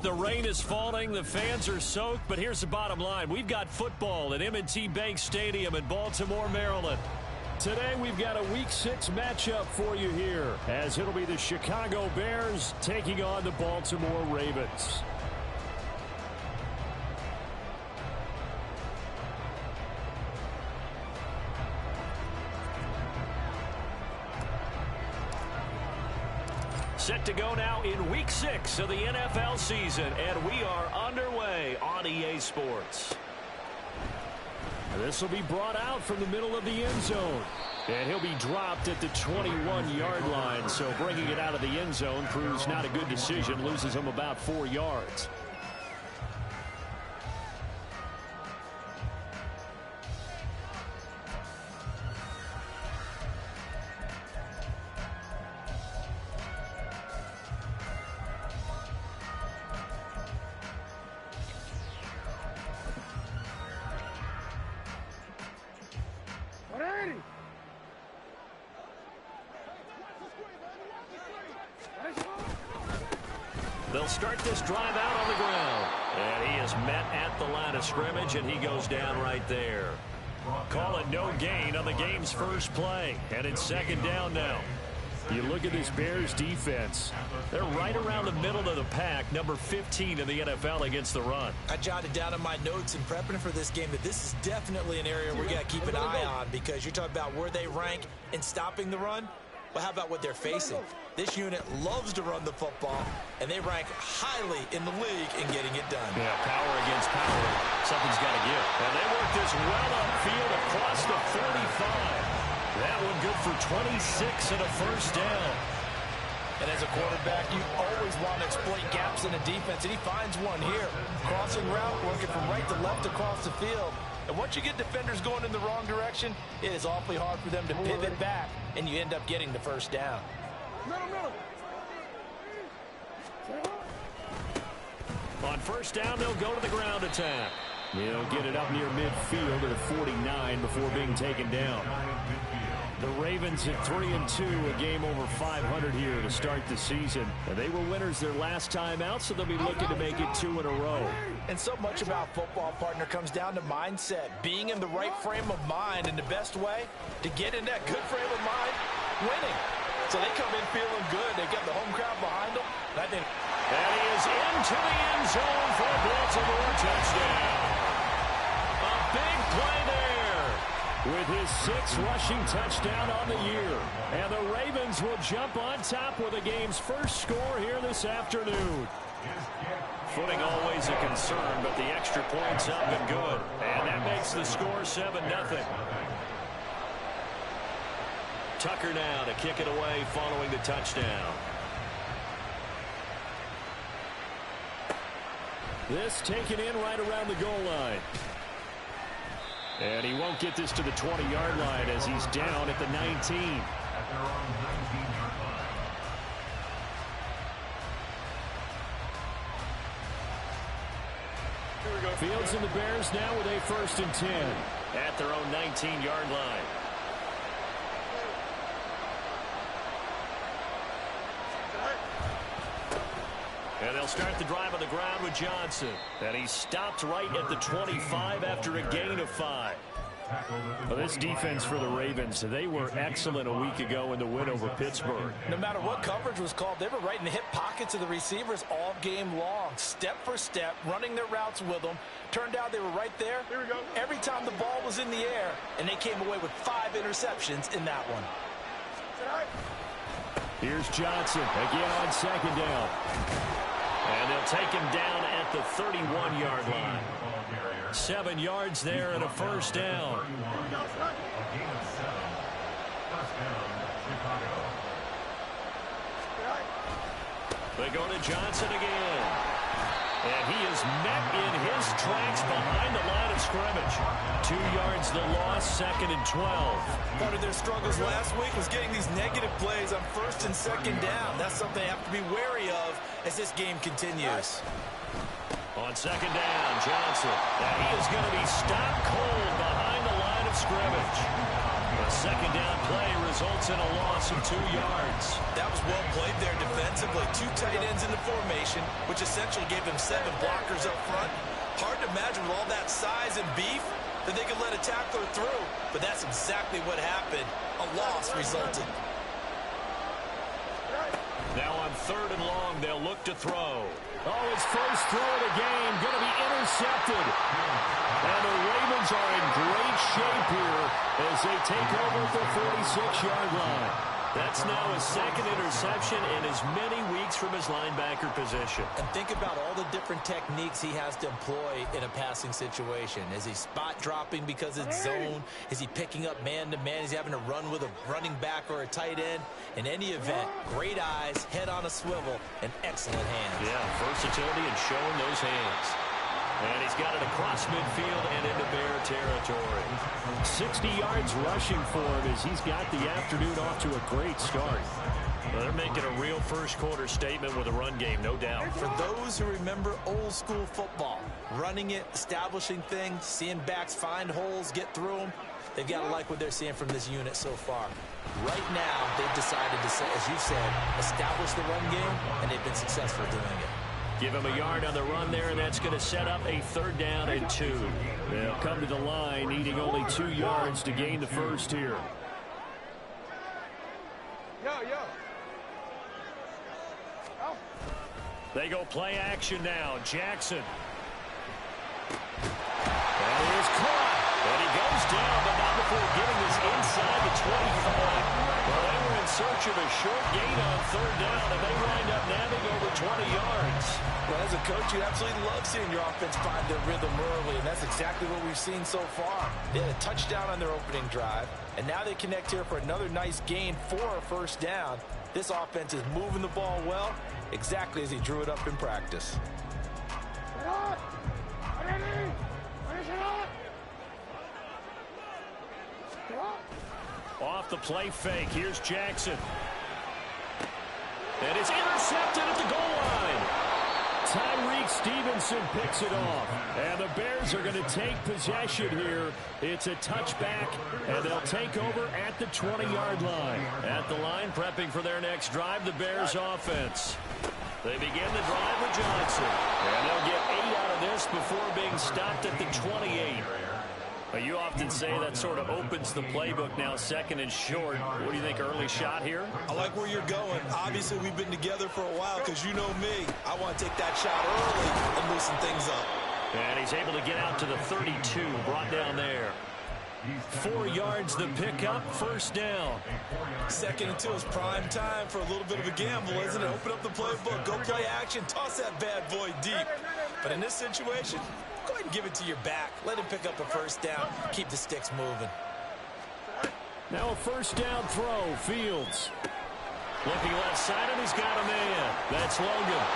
The rain is falling, the fans are soaked, but here's the bottom line. We've got football at M&T Bank Stadium in Baltimore, Maryland. Today we've got a Week 6 matchup for you here, as it'll be the Chicago Bears taking on the Baltimore Ravens. Set to go now in Week 6 of the NFL season, and we are underway on EA Sports. This will be brought out from the middle of the end zone, and he'll be dropped at the 21-yard line, so bringing it out of the end zone proves not a good decision, loses him about 4 yards. They'll start this drive out on the ground. And he is met at the line of scrimmage, and he goes down right there. Call it no gain on the game's first play. And it's second down now. You look at this Bears defense. They're right around the middle of the pack, number 15 in the NFL against the run. I jotted down in my notes in prepping for this game that this is definitely an area we got to keep an eye on, because you're talking about where they rank in stopping the run. Well, how about what they're facing? This unit loves to run the football, and they rank highly in the league in getting it done. Yeah, power against power. Something's got to give. And they work this well upfield across the 35. That one good for 26 and a first down. And as a quarterback, you always want to exploit gaps in a defense, and he finds one here. Crossing route, working from right to left across the field. And once you get defenders going in the wrong direction, it is awfully hard for them to pivot back, and you end up getting the first down. On first down, they'll go to the ground attack. He'll get it up near midfield at 49 before being taken down. The Ravens at 3-2, a game over 500 here to start the season. And they were winners their last time out, so they'll be looking to make it 2 in a row. And so much about football, partner, comes down to mindset. Being in the right frame of mind, and the best way to get in that good frame of mind, winning. So they come in feeling good. They got the home crowd behind them. And he is into the end zone for a Baltimore touchdown. A big play there with his 6th rushing touchdown on the year. And the Ravens will jump on top with the game's first score here this afternoon. Footing always a concern, but the extra point's up and good. And that makes the score 7-0. Tucker now to kick it away following the touchdown. This taken in right around the goal line. And he won't get this to the 20-yard line as he's down at the 19. Fields and the Bears now with a 1st and 10 at their own 19-yard line. And they'll start the drive on the ground with Johnson. And he stopped right at the 25 after a gain of 5. Well, this defense for the Ravens, they were excellent a week ago in the win over Pittsburgh. No matter what coverage was called, they were right in the hip pockets of the receivers all game long. Step for step, running their routes with them. Turned out they were right there every time the ball was in the air, and they came away with 5 interceptions in that one. Here's Johnson again on 2nd down. And they'll take him down at the 31-yard line. 7 yards there and a first down. They go to Johnson again. And he is met in his tracks behind the line of scrimmage. 2 yards the loss, 2nd and 12. Part of their struggles last week was getting these negative plays on 1st and 2nd down. That's something they have to be wary of as this game continues. On 2nd down, Johnson. And he is going to be stopped cold behind the line of scrimmage. A second down play results in a loss of 2 yards. That was well played there defensively. 2 tight ends in the formation, which essentially gave them 7 blockers up front. Hard to imagine with all that size and beef that they could let a tackler through. But that's exactly what happened. A loss resulted. Now on 3rd and long, they'll look to throw. Oh, his first throw of the game going to be intercepted. And the Ravens are in great shape here as they take over at the 46-yard line. That's now his 2nd interception in as many weeks from his linebacker position. And think about all the different techniques he has to employ in a passing situation. Is he spot dropping because it's zone? Is he picking up man-to-man? Is he having to run with a running back or a tight end? In any event, great eyes, head on a swivel, and excellent hands. Yeah, versatility and showing those hands. And he's got it across midfield and into Bear territory. 60 yards rushing for him as he's got the afternoon off to a great start. Well, they're making a real first-quarter statement with a run game, no doubt. For those who remember old-school football, running it, establishing things, seeing backs find holes, get through them, they've got to like what they're seeing from this unit so far. Right now, they've decided to, as you said, establish the run game, and they've been successful doing it. Give him a yard on the run there, and that's going to set up a 3rd down and 2. They'll come to the line, needing only 2 yards to gain the first here. They go play action now. Jackson. That is caught. And he goes down, but not before getting this inside the 25. Well, they were in search of a short gain on 3rd down, and they wind up nabbing over 20 yards. Well, as a coach, you absolutely love seeing your offense find their rhythm early, and that's exactly what we've seen so far. They had a touchdown on their opening drive, and now they connect here for another nice gain for a 1st down. This offense is moving the ball well, exactly as he drew it up in practice. Off the play fake, here's Jackson. And it's intercepted at the goal line. Tyreek Stevenson picks it off. And the Bears are going to take possession here. It's a touchback, and they'll take over at the 20-yard line. At the line, prepping for their next drive, the Bears offense. They begin the drive with Johnson. And they'll get 8 out of this before being stopped at the 28. You often say that sort of opens the playbook now, 2nd and short. What do you think, early shot here? I like where you're going. Obviously, we've been together for a while because you know me. I want to take that shot early and loosen things up. And he's able to get out to the 32, brought down there. 4 yards the pickup, 1st down. 2nd and 2 is prime time for a little bit of a gamble, isn't it? Open up the playbook, go play action, toss that bad boy deep. But in this situation, go ahead and give it to your back. Let him pick up a 1st down. Keep the sticks moving. Now a 1st down throw, Fields. Looking left side, and he's got a man. That's Logan.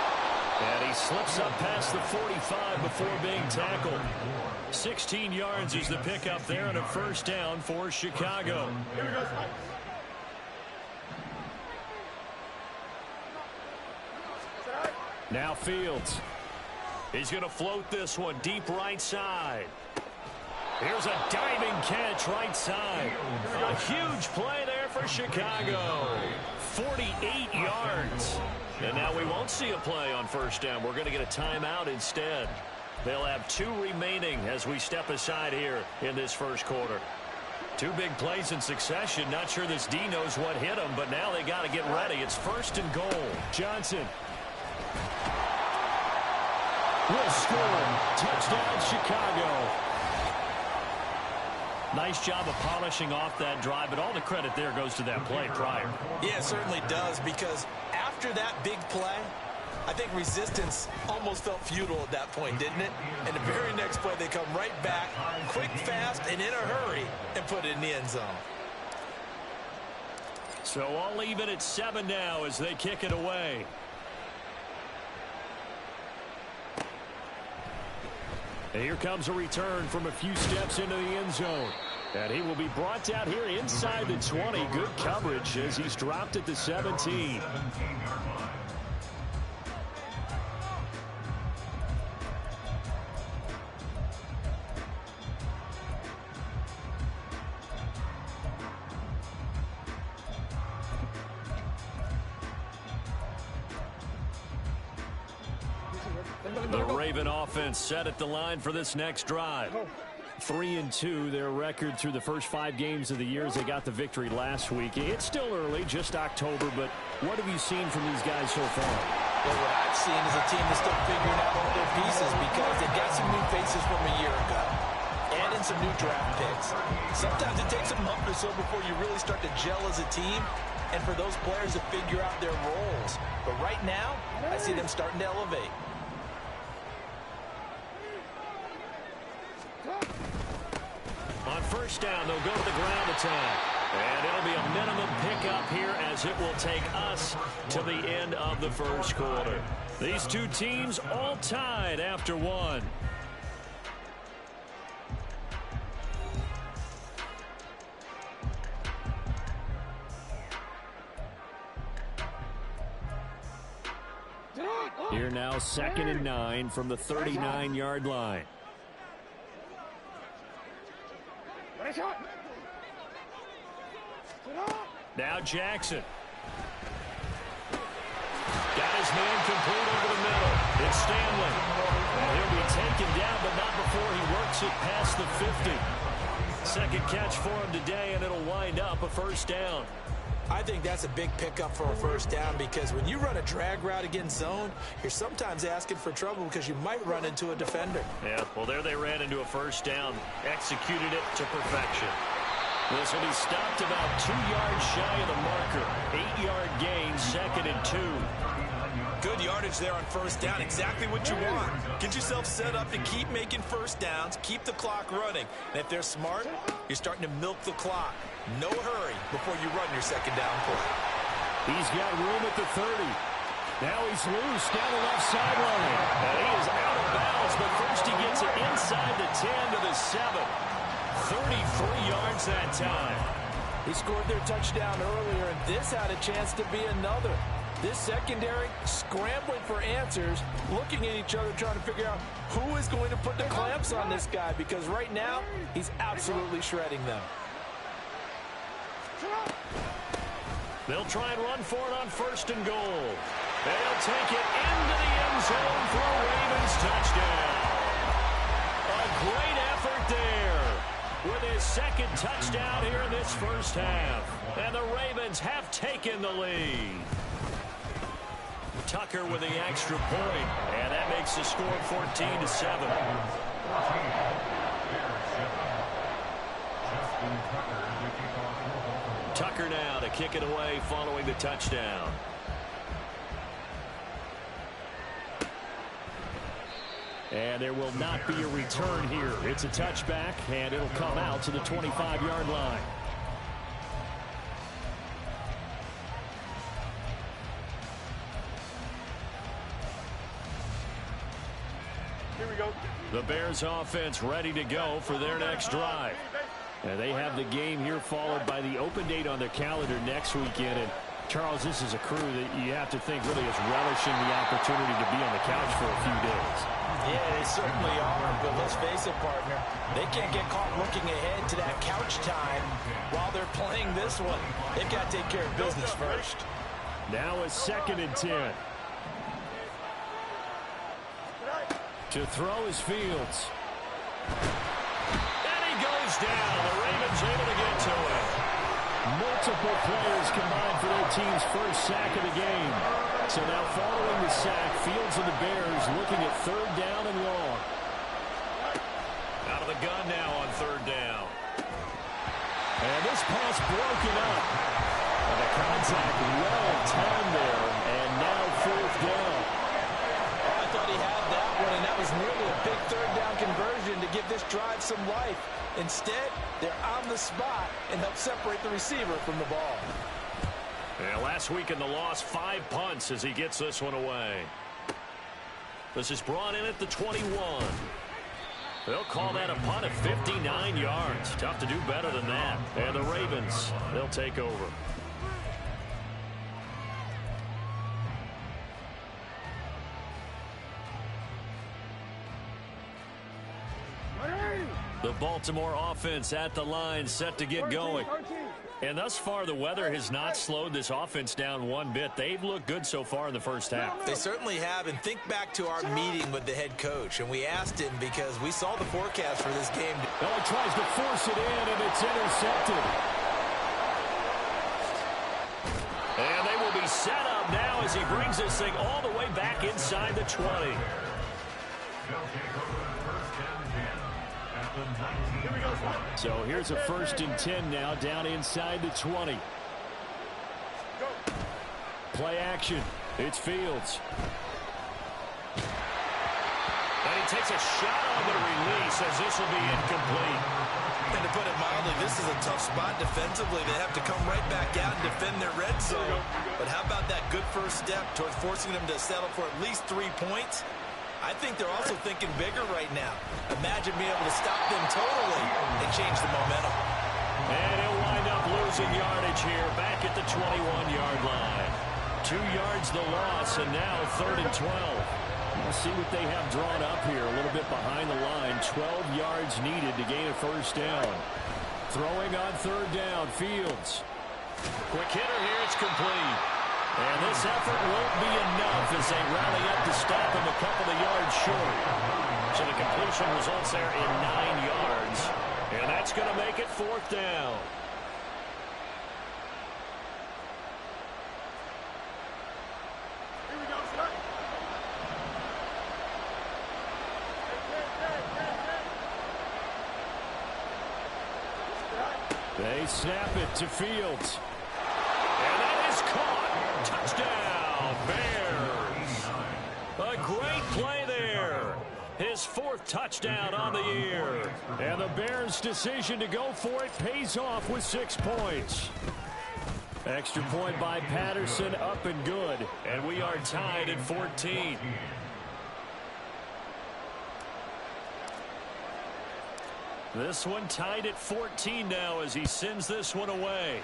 And he slips up past the 45 before being tackled. 16 yards is the pickup there, and a 1st down for Chicago. Now Fields. He's going to float this one deep right side. Here's a diving catch right side. A huge play there for Chicago. 48 yards. And now we won't see a play on 1st down. We're going to get a timeout instead. They'll have 2 remaining as we step aside here in this 1st quarter. 2 big plays in succession. Not sure this D knows what hit them, but now they got to get ready. It's 1st and goal. Johnson will score. Touchdown, Chicago. Nice job of polishing off that drive, but all the credit there goes to that play prior. Yeah, it certainly does, because after that big play, I think resistance almost felt futile at that point, didn't it? And the very next play, they come right back, quick, fast, and in a hurry, and put it in the end zone. So I'll leave it at 7 now as they kick it away. And here comes a return from a few steps into the end zone. And he will be brought down here inside the 20. Good coverage as he's dropped at the 17. The Raven offense set at the line for this next drive. 3-2, their record through the first 5 games of the year as they got the victory last week. It's still early, just October, but what have you seen from these guys so far? Well, what I've seen is a team that's still figuring out all their pieces because they've got some new faces from a year ago and in some new draft picks. Sometimes it takes a month or so before you really start to gel as a team and for those players to figure out their roles. But right now, I see them starting to elevate. On first down, they'll go to the ground attack. And it'll be a minimum pickup here as it will take us to the end of the first quarter. These two teams all tied after 1. Here now, 2nd and 9 from the 39-yard line. Now Jackson. Got his man complete over the middle. It's Stanley. And he'll be taken down, but not before he works it past the 50. Second catch for him today, and it'll wind up a first down. I think that's a big pickup for a first down because when you run a drag route against zone, you're sometimes asking for trouble because you might run into a defender. Yeah, well, there they ran into a first down, executed it to perfection. This will be stopped about 2 yards shy of the marker. 8-yard gain, 2nd and 2. Good yardage there on first down. Exactly what you want. Get yourself set up to keep making first downs, keep the clock running. And if they're smart, you're starting to milk the clock. No hurry before you run your second down play. He's got room at the 30. Now he's loose down the left sideline. And he is out of bounds, but first he gets it inside the 10 to the 7. 33 yards that time. He scored their touchdown earlier, and this had a chance to be another. This secondary scrambling for answers, looking at each other, trying to figure out who is going to put the clamps on this guy, because right now he's absolutely shredding them. They'll try and run for it on 1st and goal. They'll take it into the end zone for a Ravens touchdown. A great effort there with his 2nd touchdown here in this first half. And the Ravens have taken the lead. Tucker with the extra point, and that makes the score 14-7. Tucker now to kick it away following the touchdown. And there will not be a return here. It's a touchback, and it'll come out to the 25-yard line. Here we go. The Bears offense ready to go for their next drive. And they have the game here followed by the open date on their calendar next weekend. And Charles, this is a crew that you have to think really is relishing the opportunity to be on the couch for a few days. Yeah, they certainly are, but let's face it, partner. They can't get caught looking ahead to that couch time while they're playing this one. They've got to take care of business first. Now it's 2nd and 10. To throw is Fields. And he goes down. The Ravens able to get to it. Multiple players combined for their team's first sack of the game. So now following the sack, Fields and the Bears looking at 3rd down and long. Out of the gun now on 3rd down. And this pass broken up. And the contact well timed there. And now 4th down. I thought he had that one, and that was nearly a big 3rd down conversion to give this drive some life. Instead, they're on the spot and help separate the receiver from the ball. Yeah, last week in the loss, 5 punts as he gets this one away. This is brought in at the 21. They'll call that a punt of 59 yards. Tough to do better than that. And the Ravens, they'll take over. The Baltimore offense at the line, set to get going. And thus far, the weather has not slowed this offense down one bit. They've looked good so far in the first half. They certainly have. And think back to our meeting with the head coach. And we asked him because we saw the forecast for this game. Well, he tries to force it in, and it's intercepted. And they will be set up now as he brings this thing all the way back inside the 20. So here's a 1st and 10 now, down inside the 20. Play action. It's Fields. And he takes a shot on the release as this will be incomplete. And to put it mildly, this is a tough spot defensively. They have to come right back out and defend their red zone. But how about that good first step towards forcing them to settle for at least 3 points? I think they're also thinking bigger right now. Imagine being able to stop them totally and change the momentum. And he'll wind up losing yardage here back at the 21-yard line. 2 yards the loss, and now 3rd and 12. We'll see what they have drawn up here. A little bit behind the line. 12 yards needed to gain a 1st down. Throwing on 3rd down, Fields. Quick hitter here, it's complete. And this effort won't be enough as they rally up to stop him a couple of yards short. So the completion results there in 9 yards. And that's going to make it 4th down. Here we go, sir. They snap it to Fields. And that is caught. Touchdown, Bears. A great play there. His 4th touchdown on the year. And the Bears' decision to go for it pays off with 6 points. Extra point by Patterson, up and good. And we are tied at 14. This one tied at 14 now as he sends this one away.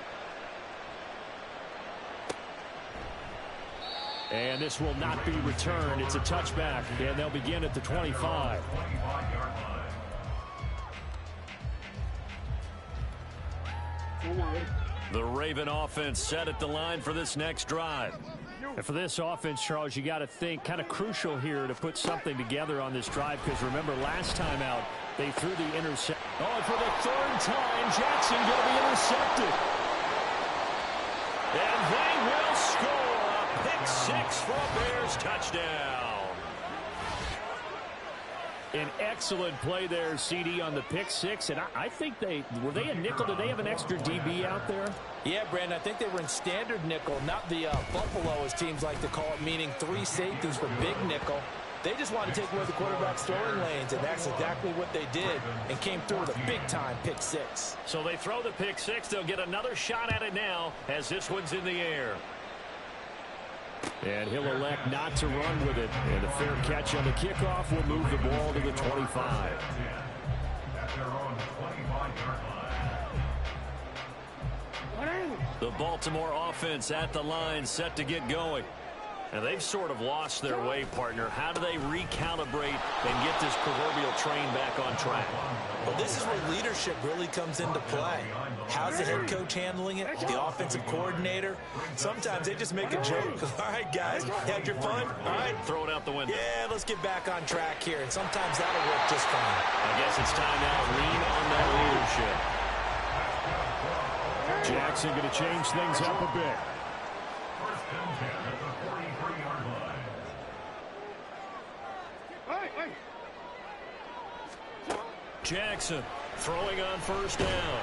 And this will not be returned. It's a touchback, and they'll begin at the 25. The Raven offense set at the line for this next drive. And for this offense, Charles, you got to think kind of crucial here to put something together on this drive, because remember last time out they threw the intercept. Oh, and for the 3rd time, Jackson going to be intercepted. And they will score a pick 6 for a Bears touchdown. An excellent play there, CD, on the pick 6. And I think were they a nickel? Did they have an extra DB out there? Yeah, Brandon, I think they were in standard nickel, not the Buffalo, as teams like to call it, meaning 3 safeties for big nickel. They just wanted to take away the quarterback's throwing lanes, and that's exactly what they did, and came through with a big-time pick 6. So they throw the pick 6. They'll get another shot at it now as this one's in the air. And he'll elect not to run with it. And a fair catch on the kickoff will move the ball to the 25. The Baltimore offense at the line, set to get going. And they've sort of lost their way, partner. How do they recalibrate and get this proverbial train back on track? Well, this is where leadership really comes into play. How's the head coach handling it? The offensive coordinator? Sometimes they just make a joke. All right, guys, had your fun? All right. Throw it out the window. Yeah, let's get back on track here. And sometimes that'll work just fine. I guess it's time now to lean on that leadership. Jackson going to change things up a bit. Jackson throwing on 1st down.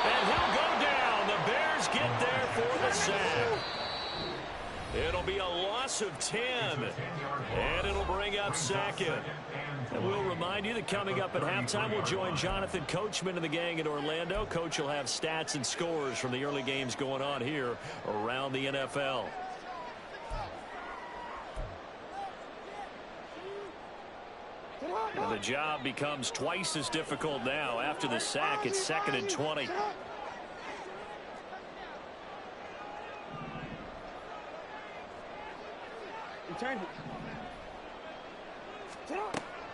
And he'll go down. The Bears get there for the sack. It'll be a loss of 10. And it'll bring up 2nd. And we'll remind you that coming up at halftime, we'll join Jonathan Coachman and the gang in Orlando. Coach will have stats and scores from the early games going on here around the NFL. And the job becomes twice as difficult now. After the sack, it's 2nd and 20.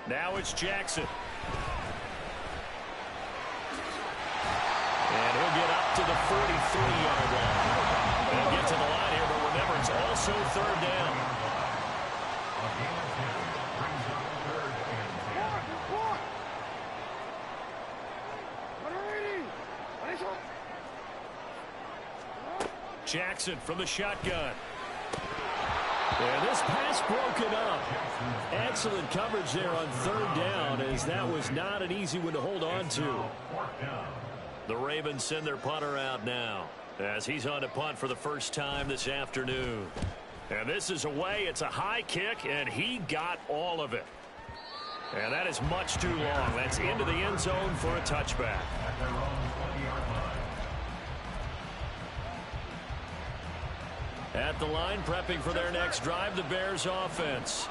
Now it's Jackson. And he'll get up to the 43-yard line. They'll get to the line here, but remember, it's also third down. Jackson from the shotgun. And this pass broken up. Excellent coverage there on third down, as that was not an easy one to hold on to. The Ravens send their punter out now, as he's on to punt for the first time this afternoon. And this is away. It's a high kick, and he got all of it. And that is much too long. That's into the end zone for a touchback. At the line, prepping for their next drive, the Bears offense.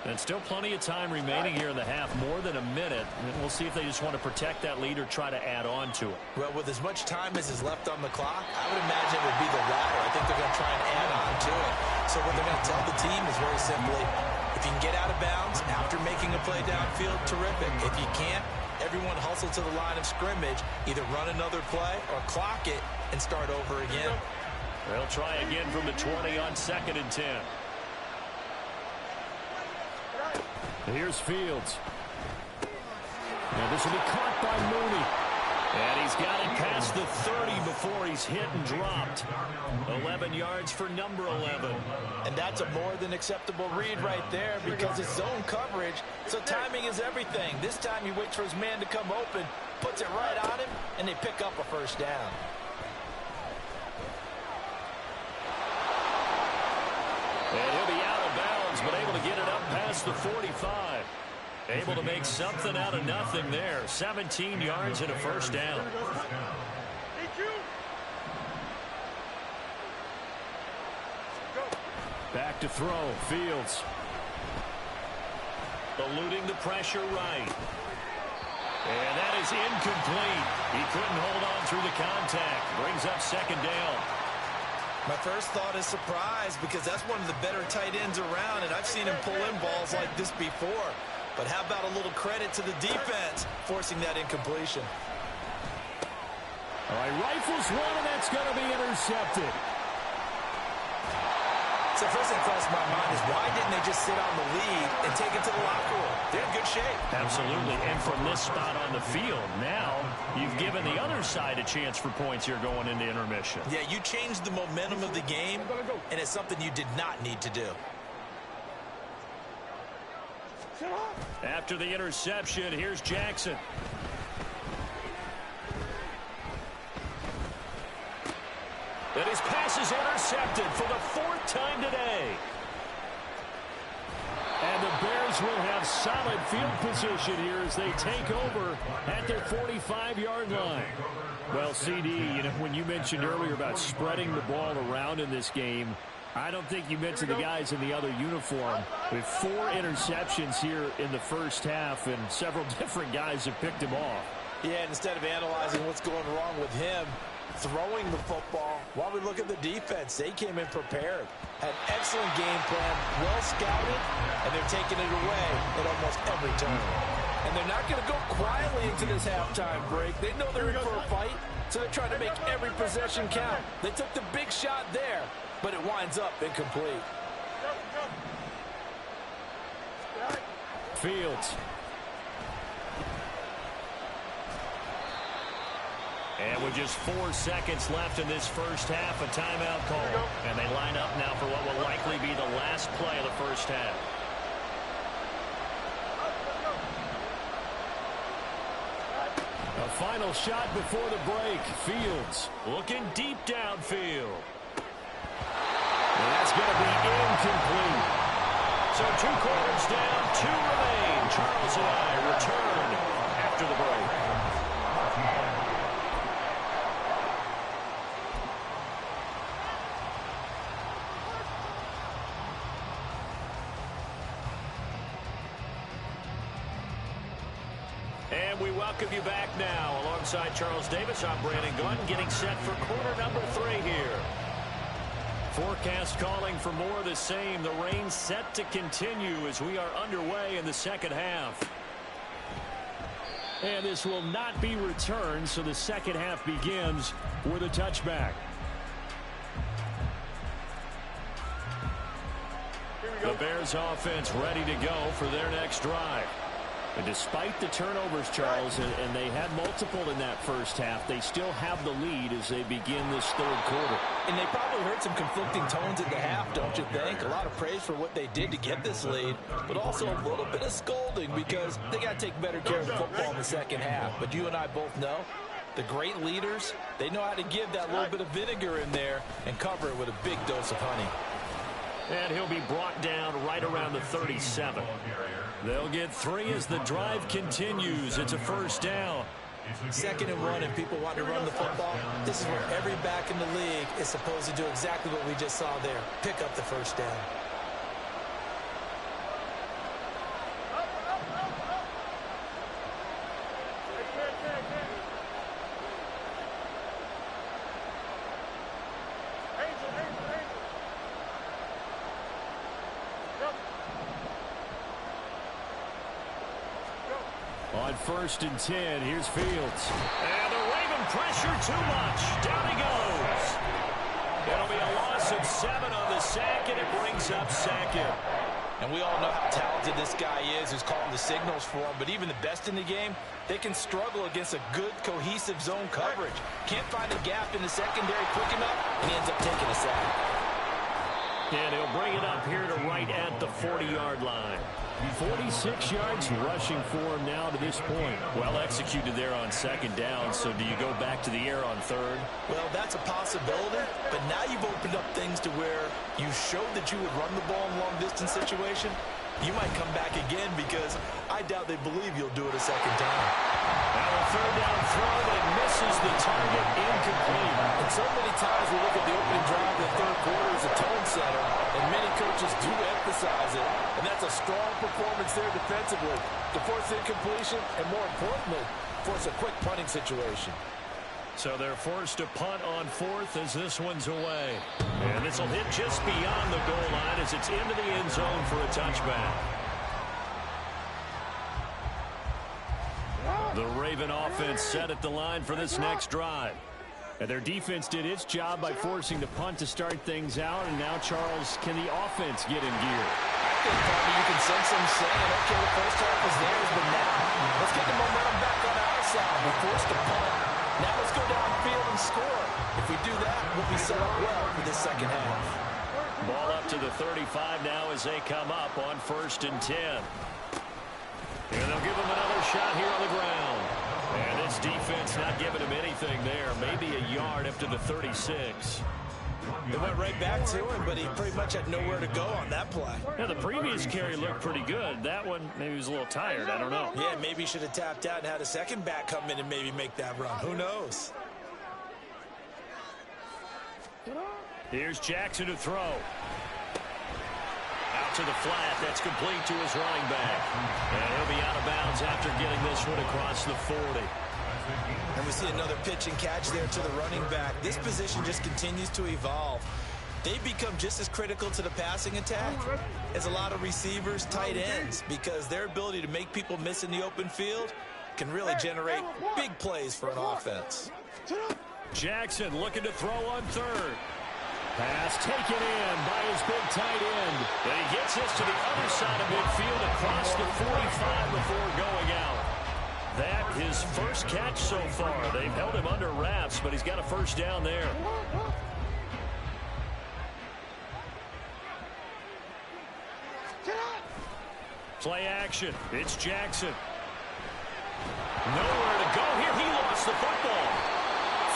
And still plenty of time remaining here in the half, more than a minute. And we'll see if they just want to protect that lead or try to add on to it. Well, with as much time as is left on the clock, I would imagine it would be the latter. I think they're going to try and add on to it. So what they're going to tell the team is very simply, if you can get out of bounds after making a play downfield, terrific. If you can't, everyone hustle to the line of scrimmage, either run another play or clock it and start over again. They'll try again from the 20 on 2nd and 10. Here's Fields. And this will be caught by Mooney. And he's got it past the 30 before he's hit and dropped. 11 yards for number 11. And that's a more than acceptable read right there, because it's zone coverage, so timing is everything. This time he waits for his man to come open, puts it right on him, and they pick up a first down. And he'll be out of bounds, but able to get it up past the 45. Able to make something out of nothing there. 17 yards and a first down. Back to throw. Fields. Eluding the pressure right. And that is incomplete. He couldn't hold on through the contact. Brings up second down. My first thought is surprise, because that's one of the better tight ends around, and I've seen him pull in balls like this before. But how about a little credit to the defense forcing that incompletion? All right, rifles one, and that's going to be intercepted. So first thing crossed my mind is, why didn't they just sit on the lead and take it to the locker room? They're in good shape. Absolutely, and from this spot on the field, now you've given the other side a chance for points here going into intermission. Yeah, you changed the momentum of the game, and it's something you did not need to do. After the interception, here's Jackson. And his pass is intercepted for the 4th time today. And the Bears will have solid field position here as they take over at their 45-yard line. Well, CD, you know, when you mentioned earlier about spreading the ball around in this game, I don't think you mentioned the guys in the other uniform. With 4 interceptions here in the first half, and several different guys have picked him off. Yeah, instead of analyzing what's going wrong with him throwing the football, while we look at the defense, they came in prepared. Had excellent game plan, well scouted, and they're taking it away at almost every turn. And they're not going to go quietly into this halftime break. They know they're in for a fight, so they're trying to make every possession count. They took the big shot there, but it winds up incomplete. Fields. And with just 4 seconds left in this first half, a timeout call. And they line up now for what will likely be the last play of the first half. A final shot before the break. Fields looking deep downfield. And that's going to be incomplete. So 2 quarters down, 2 remain. Charles and I return after the break. And we welcome you back now. Alongside Charles Davis, I'm Brandon Gunn, getting set for quarter number 3 here. Forecast calling for more of the same. The rain set to continue as we are underway in the second half. And this will not be returned, so the second half begins with a touchback. The Bears offense ready to go for their next drive. And despite the turnovers, Charles, and they had multiple in that first half, they still have the lead as they begin this third quarter. And they probably heard some conflicting tones at the half, don't you think? A lot of praise for what they did to get this lead, but also a little bit of scolding because they got to take better care of the football in the second half. But you and I both know the great leaders, they know how to give that little bit of vinegar in there and cover it with a big dose of honey. And he'll be brought down right around the 37. They'll get 3 as the drive continues. It's a first down. 2nd and 1, and people want to run the football. This is where every back in the league is supposed to do exactly what we just saw there. Pick up the first down. On 1st and 10, here's Fields. And the Raven pressure too much. Down he goes. It'll be a loss of 7 on the sack, and it brings up 2nd. And we all know how talented this guy is who's calling the signals for him, but even the best in the game, they can struggle against a good, cohesive zone coverage. Can't find a gap in the secondary quick enough, and he ends up taking a sack. And he'll bring it up here to right at the 40-yard line. 46 yards rushing for him now to this point. Well executed there on 2nd down, so do you go back to the air on 3rd? Well, that's a possibility, but now you've opened up things to where you showed that you would run the ball in long-distance situation. You might come back again because I doubt they believe you'll do it a 2nd time. Now a 3rd down throw, but it misses the target, incomplete. And so many times we look at the opening drive of the third quarter as a tone setter, and many coaches do emphasize it. And that's a strong performance there defensively to force incompletion and, more importantly, force a quick punting situation. So they're forced to punt on 4th as this one's away. And this will hit just beyond the goal line as it's into the end zone for a touchback. The Raven offense set at the line for this next drive. And their defense did its job by forcing the punt to start things out. And now, Charles, can the offense get in gear? I think probably you can sense them saying, okay, the first half was theirs, but now let's get the momentum back on our side. We forced the punt. Now let's go downfield and score. If we do that, we'll be set up well for this second half. Ball up to the 35 now as they come up on 1st and 10. And they'll give him another shot here on the ground. And this defense not giving him anything there. Maybe a yard up to the 36. They went right back to him, but he pretty much had nowhere to go on that play. Yeah, the previous carry looked pretty good. That one, maybe he was a little tired. I don't know. Yeah, maybe he should have tapped out and had a second back come in and maybe make that run. Who knows? Here's Jackson to throw. Out to the flat. That's complete to his running back. And he'll be out of bounds after getting this one across the 40. And we see another pitch and catch there to the running back. This position just continues to evolve. They become just as critical to the passing attack as a lot of receivers, tight ends, because their ability to make people miss in the open field can really generate big plays for an offense. Jackson looking to throw on 3rd. Pass taken in by his big tight end. And he gets this to the other side of midfield across the 45 before going out. That his first catch so far. They've held him under wraps, but he's got a first down there. Play action. It's Jackson. Nowhere to go here. He lost the football.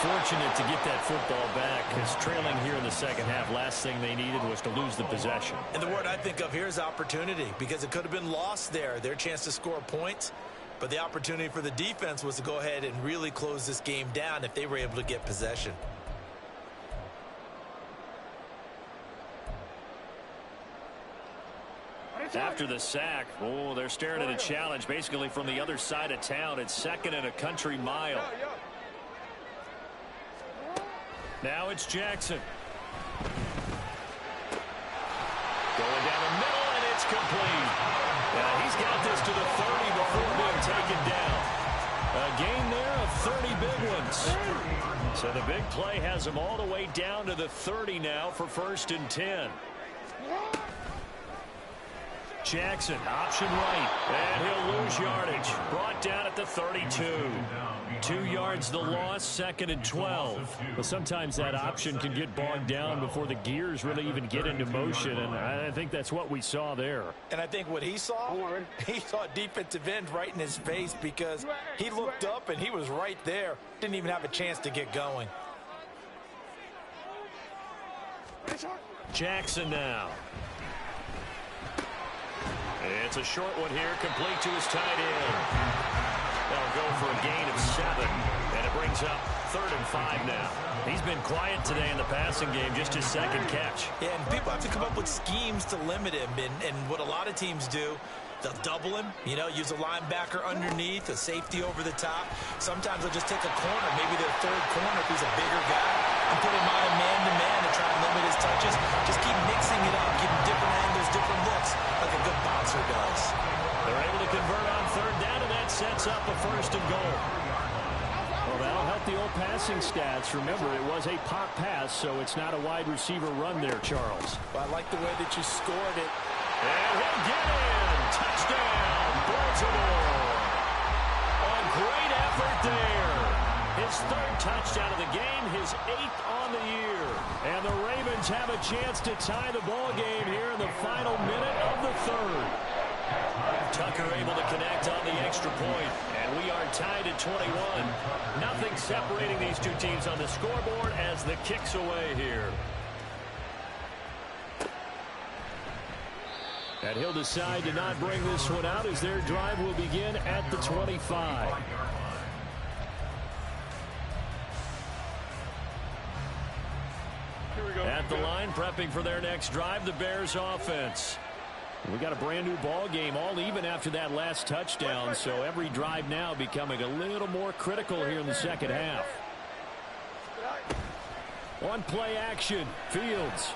Fortunate to get that football back, because trailing here in the second half, last thing they needed was to lose the possession. And the word I think of here is opportunity, because it could have been lost there. Their chance to score points, but the opportunity for the defense was to go ahead and really close this game down if they were able to get possession. After the sack, they're staring at a challenge basically from the other side of town. It's 2nd and a country mile. Now it's Jackson. Going down the middle, and it's complete. He's got this to the 30 before being taken down. A gain there of 30 big ones. So the big play has him all the way down to the 30 now for 1st and 10. Jackson, option right, and he'll lose yardage. Brought down at the 32. 2 yards the loss, 2nd and 12. But sometimes that option can get bogged down before the gears really even get into motion, and I think that's what we saw there. And I think what he saw defensive end right in his face, because he looked up and he was right there. Didn't even have a chance to get going. Jackson now. It's a short one here, complete to his tight end. They'll go for a gain of 7, and it brings up 3rd and 5 now. He's been quiet today in the passing game, just his 2nd catch. Yeah, and people have to come up with schemes to limit him, and what a lot of teams do, they'll double him, use a linebacker underneath, a safety over the top. Sometimes they'll just take a corner, maybe their 3rd corner if he's a bigger guy, and put him on a man-to-man to try and limit his touches. Just keep mixing it up, give him different angles, different looks, like a good boxer does. They're able to convert on 3rd down, and that sets up a 1st and goal. Well, that'll help the old passing stats. Remember, it was a pop pass, so it's not a wide receiver run there, Charles. Well, I like the way that you scored it. And he'll get in. Touchdown, Baltimore. A great effort there. His 3rd touchdown of the game, his 8th on the year. And the Ravens have a chance to tie the ball game here in the final minute of the 3rd. Tucker able to connect on the extra point, and we are tied at 21. Nothing separating these two teams on the scoreboard as the kick's away here. And he'll decide to not bring this one out as their drive will begin at the 25. At the line, prepping for their next drive, the Bears offense. We got a brand new ball game, all even after that last touchdown, so every drive now becoming a little more critical here in the 2nd half. On play action, Fields.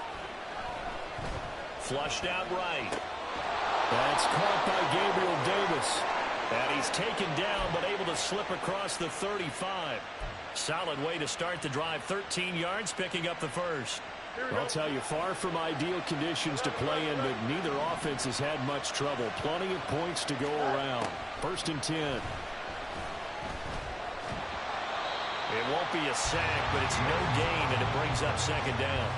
Flushed out right. That's caught by Gabriel Davis. And he's taken down, but able to slip across the 35. Solid way to start the drive, 13 yards, picking up the 1st. I'll tell you, far from ideal conditions to play in, but neither offense has had much trouble. Plenty of points to go around. 1st and 10. It won't be a sack, but it's no gain, and it brings up 2nd down.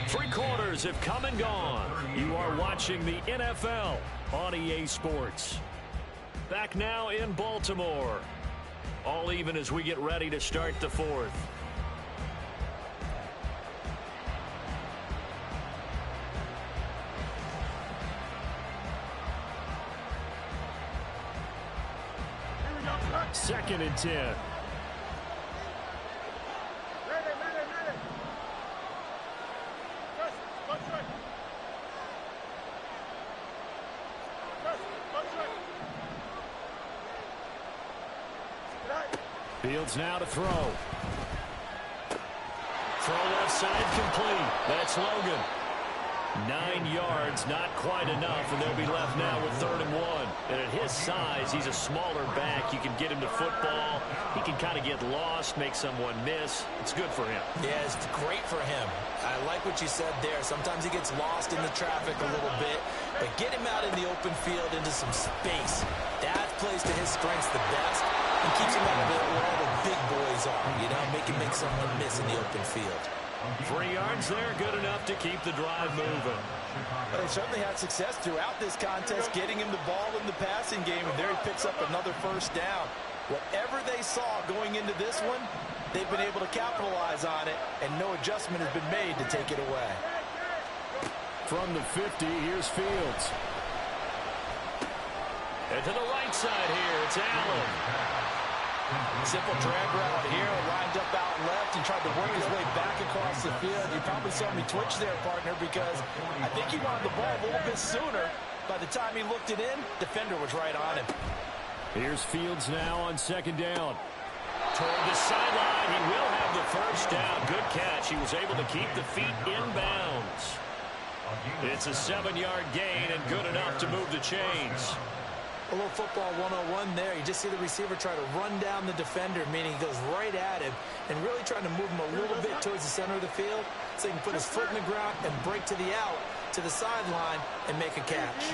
Three quarters have come and gone. You are watching the NFL on EA Sports. Back now in Baltimore. All even as we get ready to start the 4th. Second and 10. Fields now to throw. Throw left side complete. That's Logan. 9 yards, not quite enough, and they'll be left now with 3rd and 1. And at his size, he's a smaller back. You can get him to football. He can kind of get lost, make someone miss. It's good for him. Yeah, it's great for him. I like what you said there. Sometimes he gets lost in the traffic a little bit, but get him out in the open field into some space. That plays to his strengths the best and keeps him out of it where all the big boys are, make him make someone miss in the open field. 3 yards there, good enough to keep the drive moving. Well, they certainly had success throughout this contest, getting him the ball in the passing game, and there he picks up another 1st down. Whatever they saw going into this one, they've been able to capitalize on it, and no adjustment has been made to take it away. From the 50, here's Fields. And to the right side here, it's Allen. Simple drag route here, lined up out left and tried to work his way back across the field. You probably saw me twitch there, partner, because I think he wanted the ball a little bit sooner. By the time he looked it in, defender was right on him. Here's Fields now on 2nd down. Toward the sideline, he will have the 1st down. Good catch. He was able to keep the feet in bounds. It's a 7-yard gain and good enough to move the chains. A little football 101 there. You just see the receiver try to run down the defender, meaning he goes right at him and really trying to move him a little bit towards the center of the field so he can put his foot in the ground and break to the out, to the sideline, and make a catch.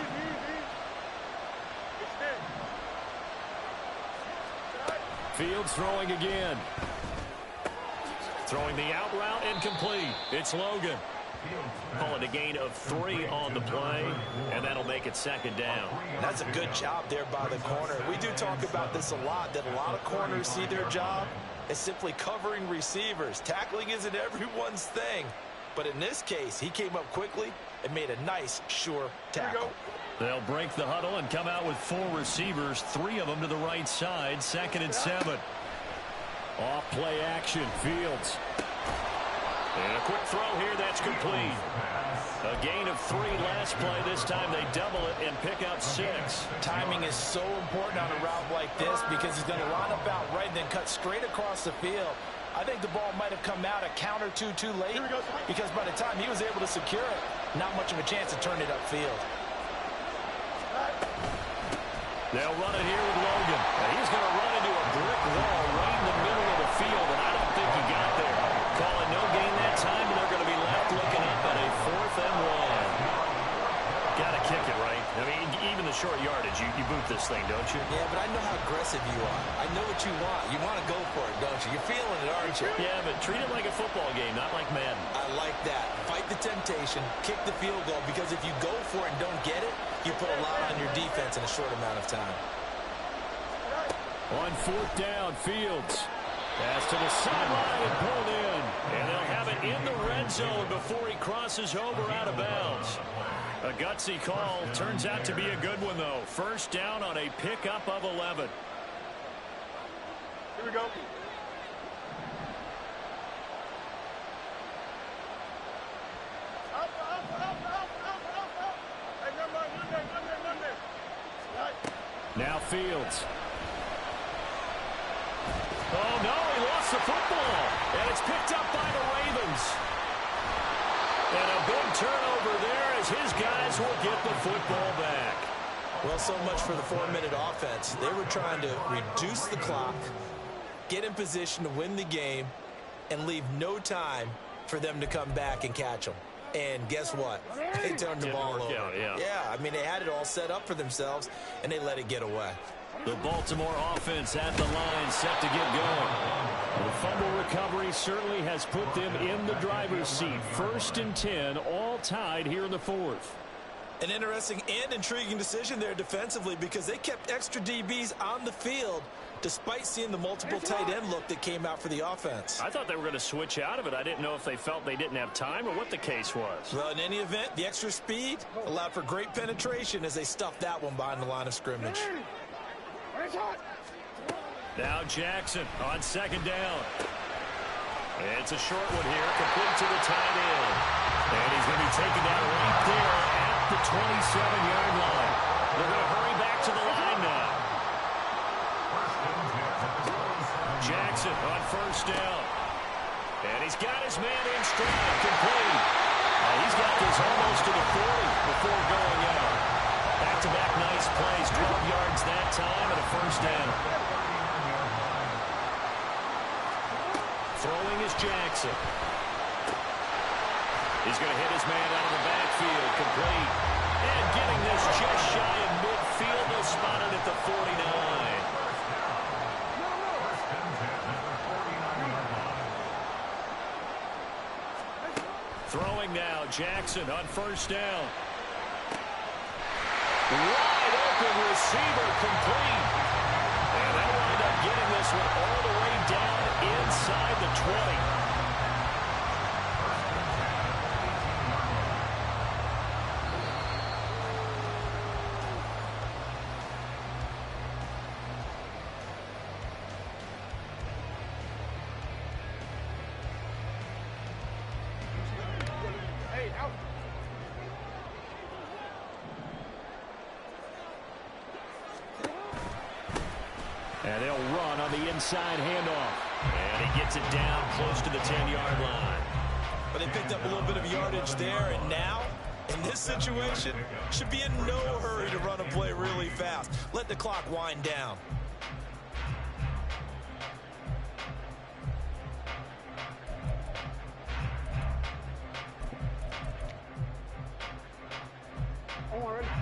Fields throwing again. Throwing the out route incomplete. It's Logan. Call it a gain of 3 on the play, and that'll make it 2nd down. That's a good job there by the corner. We do talk about this a lot, that a lot of corners see their job as simply covering receivers. Tackling isn't everyone's thing. But in this case, he came up quickly and made a nice, sure tackle. They'll break the huddle and come out with 4 receivers, 3 of them to the right side, 2nd and 7. Off play action, Fields. And a quick throw here, that's complete. A gain of 3 last play. This time they double it and pick up 6. Timing is so important on a route like this because he's going to line up out right and then cut straight across the field. I think the ball might have come out a count or two too late because by the time he was able to secure it, not much of a chance to turn it upfield. They'll run it here with Logan. He's going to run into a brick wall right in the middle of the field, and I don't think he got there. Calling no gain that time, and they're going to be left looking up at a 4th and 1. Got to kick it, right? I mean, even the short yardage, you boot this thing, don't you? Yeah, but I know how aggressive you are. I know what you want. You want to go for it, don't you? You're feeling it, aren't you? Yeah, but treat it like a football game, not like Madden. I like that. Fight the temptation, kick the field goal, because if you go for it and don't get it, you put a lot on your defense in a short amount of time. On 4th down, Fields. Pass to the sideline and pulled in. And they'll have it in the red zone before he crosses over out of bounds. A gutsy call. Turns out to be a good one, though. 1st down on a pickup of 11. Here we go. Now Fields. Oh, no, he lost the football. And it's picked up by the Ravens. And a big turnover there as his guys will get the football back. Well, so much for the 4-minute offense. They were trying to reduce the clock, get in position to win the game, and leave no time for them to come back and catch them. And guess what? They turned the ball over. Yeah, I mean, they had it all set up for themselves, and they let it get away. The Baltimore offense at the line, set to get going. The fumble recovery certainly has put them in the driver's seat. 1st and 10, all tied here in the 4th. An interesting and intriguing decision there defensively because they kept extra DBs on the field despite seeing the multiple tight end look that came out for the offense. I thought they were going to switch out of it. I didn't know if they felt they didn't have time or what the case was. Well, in any event, the extra speed allowed for great penetration as they stuffed that one behind the line of scrimmage. Now Jackson on 2nd down. It's a short one here, complete to the tight end. And he's going to be taken down right there at the 27-yard line. They're going to hurry back to the line now. Jackson on 1st down. And he's got his man in stride, complete. He's got this almost to the 40 before going out. Back-to-back nice plays, 12 yards that time and a 1st down. Throwing is Jackson. He's going to hit his man out of the backfield, complete. And getting this just shy of midfield, they'll spot it at the 49. Throwing now, Jackson on 1st down. Wide open receiver, complete. And they'll wind up getting this one all the way down inside the 20. And they'll run on the inside handoff. And he gets it down close to the 10-yard line. But they picked up a little bit of yardage there, and now, in this this situation, should be in no hurry to run a play really fast. Let the clock wind down.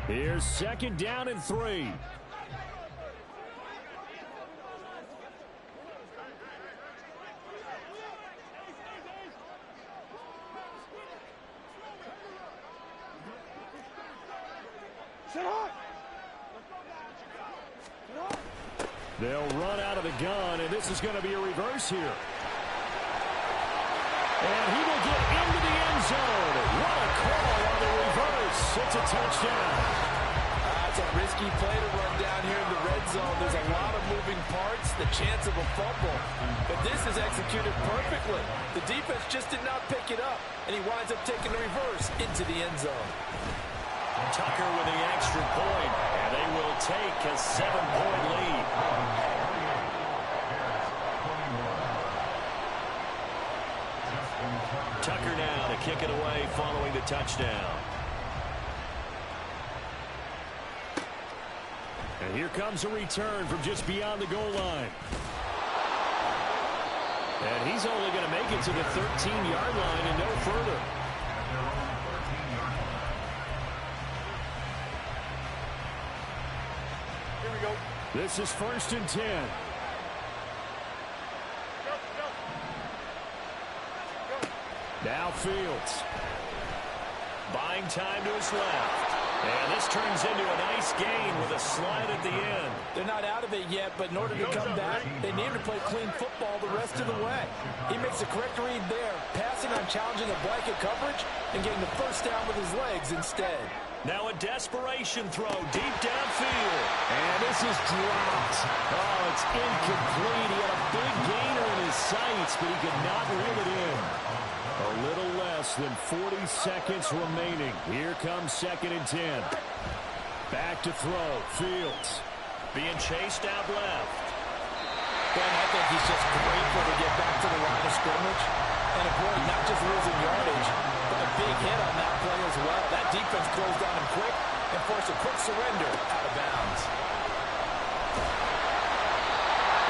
Here's 2nd down and 3. They'll run out of the gun, and this is going to be a reverse here. And he will get into the end zone. What a call on the reverse. It's a touchdown. That's a risky play to run down here in the red zone. There's a lot of moving parts, the chance of a fumble. But this is executed perfectly. The defense just did not pick it up, and he winds up taking the reverse into the end zone. Tucker with the extra point, and they will take a 7-point lead. Tucker now to kick it away following the touchdown. And here comes a return from just beyond the goal line. And he's only going to make it to the 13-yard line and no further. Here we go. This is 1st and 10. Now Fields. Buying time to his left. And this turns into a nice gain with a slide at the end. They're not out of it yet, but in order to come back, they need to play clean football the rest of the way. He makes the correct read there, passing on challenging a blanket coverage and getting the first down with his legs instead. Now a desperation throw deep downfield. And this is dropped. Oh, it's incomplete. He had a big gainer in his sights, but he could not reel it in. A little less than 40 seconds remaining. Here comes 2nd and 10. Back to throw. Fields being chased out left. Ben, I think he's just grateful to get back to the line of scrimmage and avoid not just losing yardage, but a big hit on that play as well. That defense closed on him quick and forced a quick surrender out of bounds.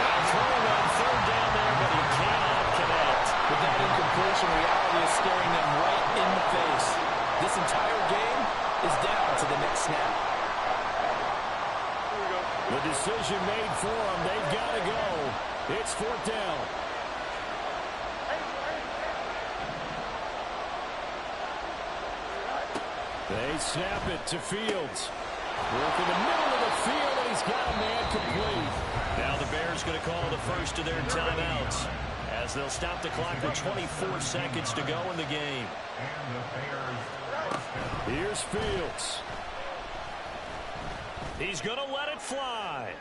Now throwing on 3rd down there, but he cannot connect. With that incompletion, reality is staring them right in the face. This entire game is down to the next snap. The decision made for them. They've got to go. It's 4th down. They snap it to Fields. Work in the middle of the field, and he's got a man complete. Now the Bears going to call the first of their timeouts, as they'll stop the clock with 24 seconds to go in the game. Here's Fields. He's going to let it fly.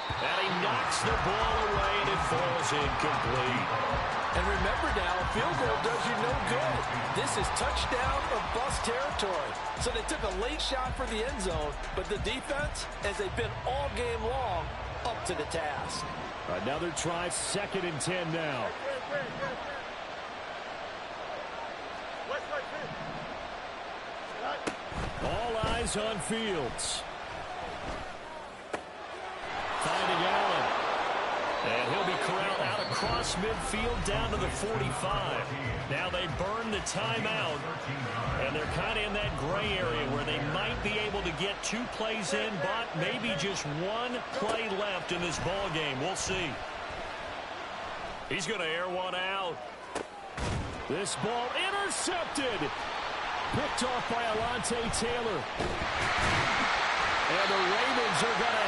And he knocks the ball away, and it falls incomplete. And remember now, a field goal does you no good. This is touchdown or bust territory. So they took a late shot for the end zone, but the defense, as they've been all game long, up to the task. Another try, 2nd and 10 now. All eyes on Fields. Finding Allen. And he'll be corralled out across midfield down to the 45. Now they burn the timeout. And they're kind of in that gray area where they might be able to get 2 plays in, but maybe just 1 play left in this ball game. We'll see. He's going to air one out. This ball intercepted. Picked off by Alontae Taylor. And the Ravens are going to